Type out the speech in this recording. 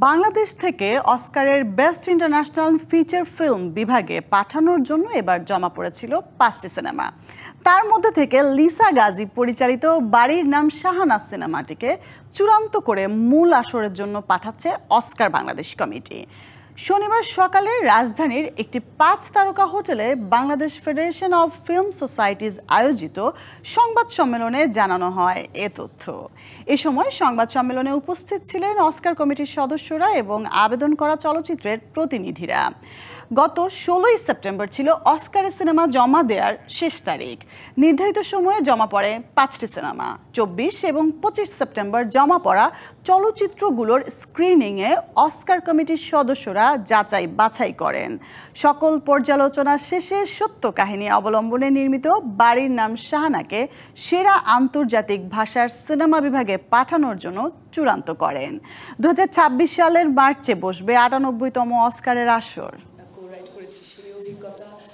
বাংলাদেশ থেকে অস্কারের best international feature film বিভাগে পাঠানোর জন্য এবার জমা পড়েছিল 5টি সিনেমা। তার মধ্যে থেকে লিসা গাজী পরিচালিত বাড়ির নাম শাহানাজ সিনেমাটিকে চূড়ান্ত করে মূল আসরের জন্য পাঠাচ্ছে অস্কার বাংলাদেশ কমিটি। শনিবার সকালে রাজধানীর একটি 5 তারকা হোটেলে Bangladesh federation of film societies আয়োজিত সংবাদ সম্মেলনে জানানো হয় এ তথ্য। এ সময় সংবাদ সম্মেলনে উপস্থিত ছিলেন অস্কার কমিটির সদস্যরা এবং আবেদন করা চলচ্চিত্রের প্রতিনিধিরা। গত 16 সেপ্টেম্বর ছিল অস্কারের সিনেমা জমা দেওয়ার শেষ তারিখ। নির্ধারিত সময়ে জমা পড়ে 5টি সিনেমা। 24 এবং 25 সেপ্টেম্বর জমা পড়া চলচ্চিত্রগুলোর স্ক্রিনিংয়ে অস্কার কমিটির সদস্যরা যাচাই বাছাই করেন। সকল পর্যালোচনা শেষে সত্য কাহিনী অবলম্বনে নির্মিত বাড়ির নাম শাহানাকে সেরা আন্তর্জাতিক ভাষার সিনেমা বিভাগে পাঠানোর জন্য চূড়ান্ত করেন। 2026 সালের মার্চে বসবে 98তম অস্কারের আসর। কো-রাইট করেছি সেই অভিজ্ঞতা